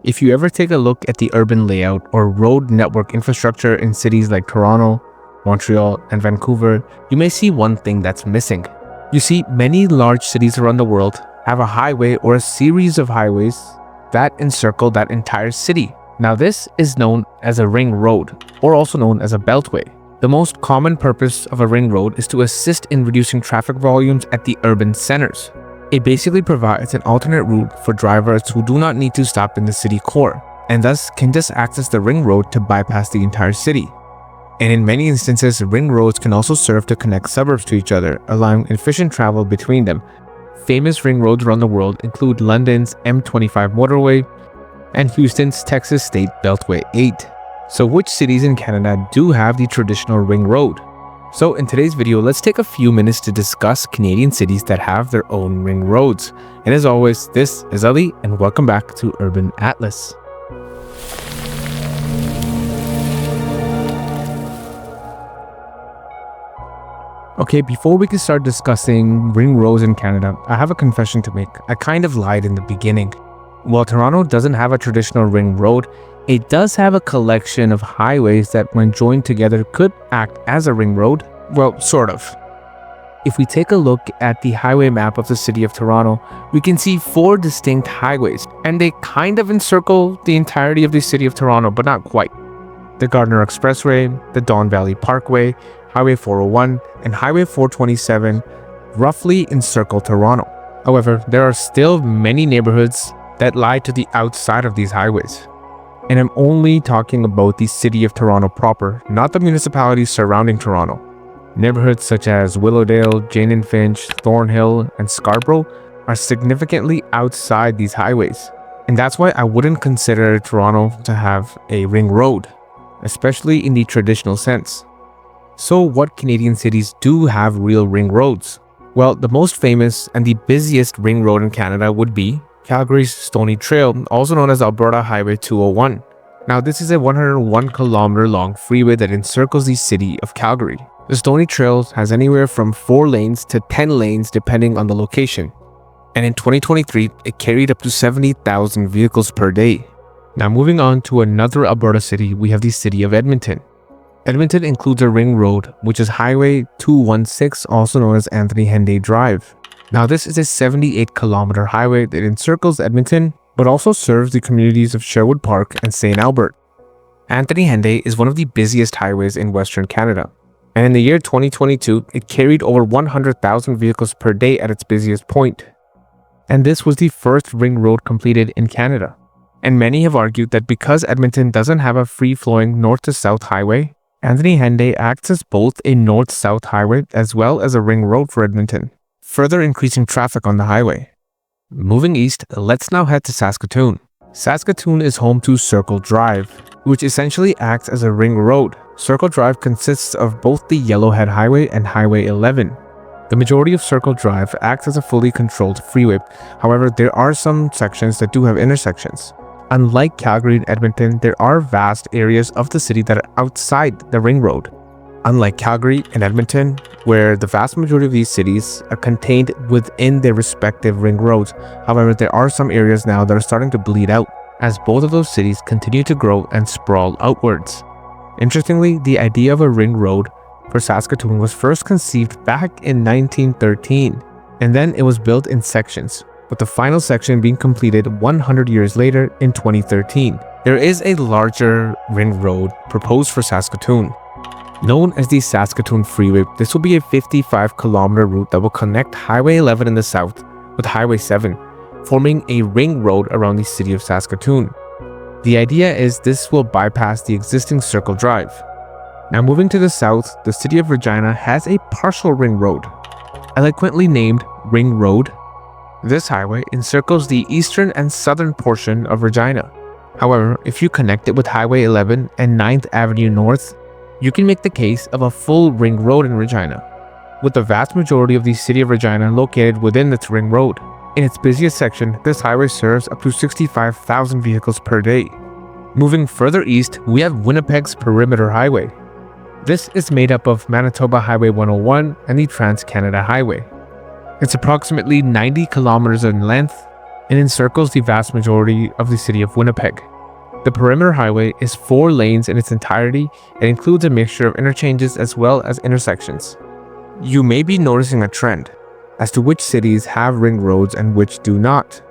If you ever take a look at the urban layout or road network infrastructure in cities like Toronto, Montreal, and Vancouver, you may see one thing that's missing. You see, many large cities around the world have a highway or a series of highways that encircle that entire city. Now this is known as a ring road, or also known as a beltway. The most common purpose of a ring road is to assist in reducing traffic volumes at the urban centers. It basically provides an alternate route for drivers who do not need to stop in the city core, and thus can just access the ring road to bypass the entire city. And in many instances, ring roads can also serve to connect suburbs to each other, allowing efficient travel between them. Famous ring roads around the world include London's M25 motorway and Houston's Texas State Beltway 8. So which cities in Canada do have the traditional ring road? So in today's video, let's take a few minutes to discuss Canadian cities that have their own ring roads. And as always, this is Ali and welcome back to Urban Atlas. Okay, before we can start discussing ring roads in Canada, I have a confession to make. I kind of lied in the beginning. While Toronto doesn't have a traditional ring road, it does have a collection of highways that when joined together could act as a ring road. Well, sort of. If we take a look at the highway map of the city of Toronto, we can see 4 distinct highways, and they kind of encircle the entirety of the city of Toronto, but not quite. The Gardiner Expressway, the Don Valley Parkway, Highway 401, and Highway 427 roughly encircle Toronto. However, there are still many neighborhoods that lie to the outside of these highways. And I'm only talking about the city of Toronto proper, not the municipalities surrounding Toronto. Neighborhoods such as Willowdale, Jane and Finch, Thornhill, and Scarborough are significantly outside these highways. And that's why I wouldn't consider Toronto to have a ring road, especially in the traditional sense. So what Canadian cities do have real ring roads? Well, the most famous and the busiest ring road in Canada would be Calgary's Stoney Trail, also known as Alberta Highway 201. Now this is a 101 kilometer long freeway that encircles the city of Calgary. The Stoney Trail has anywhere from 4 lanes to 10 lanes depending on the location. And in 2023, it carried up to 70,000 vehicles per day. Now moving on to another Alberta city, we have the city of Edmonton. Edmonton includes a ring road, which is Highway 216, also known as Anthony Henday Drive. Now this is a 78 kilometer highway that encircles Edmonton, but also serves the communities of Sherwood Park and St. Albert. Anthony Henday is one of the busiest highways in Western Canada. And in the year 2022, it carried over 100,000 vehicles per day at its busiest point. And this was the first ring road completed in Canada. And many have argued that because Edmonton doesn't have a free-flowing north to south highway, Anthony Henday acts as both a north-south highway as well as a ring road for Edmonton, further increasing traffic on the highway. Moving east, let's now head to Saskatoon. Saskatoon is home to Circle Drive, which essentially acts as a ring road. Circle Drive consists of both the Yellowhead Highway and Highway 11. The majority of Circle Drive acts as a fully controlled freeway. However, there are some sections that do have intersections. Unlike Calgary and Edmonton, there are vast areas of the city that are outside the ring road. Unlike Calgary and Edmonton, where the vast majority of these cities are contained within their respective ring roads, however, there are some areas now that are starting to bleed out as both of those cities continue to grow and sprawl outwards. Interestingly, the idea of a ring road for Saskatoon was first conceived back in 1913, and then it was built in sections, with the final section being completed 100 years later in 2013. There is a larger ring road proposed for Saskatoon. Known as the Saskatoon Freeway, this will be a 55 kilometer route that will connect Highway 11 in the south with Highway 7, forming a ring road around the city of Saskatoon. The idea is this will bypass the existing Circle Drive. Now moving to the south, the city of Regina has a partial ring road, eloquently named Ring Road. This highway encircles the eastern and southern portion of Regina. However, if you connect it with Highway 11 and 9th Avenue North, you can make the case of a full ring road in Regina, with the vast majority of the city of Regina located within this ring road. In its busiest section, this highway serves up to 65,000 vehicles per day. Moving further east, we have Winnipeg's Perimeter Highway. This is made up of Manitoba Highway 101 and the Trans-Canada Highway. It's approximately 90 kilometers in length and encircles the vast majority of the city of Winnipeg. The perimeter highway is 4 lanes in its entirety and includes a mixture of interchanges as well as intersections. You may be noticing a trend as to which cities have ring roads and which do not.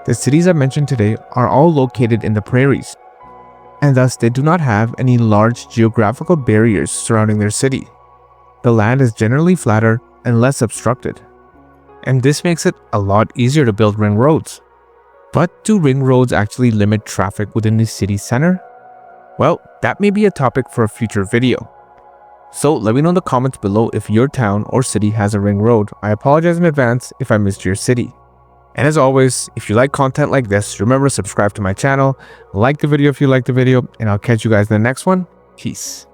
The cities I mentioned today are all located in the prairies, and thus they do not have any large geographical barriers surrounding their city. The land is generally flatter and less obstructed, and this makes it a lot easier to build ring roads. But do ring roads actually limit traffic within the city center? Well, that may be a topic for a future video. So let me know in the comments below if your town or city has a ring road. I apologize in advance if I missed your city. And as always, if you like content like this, remember to subscribe to my channel, like the video if you like the video, and I'll catch you guys in the next one. Peace.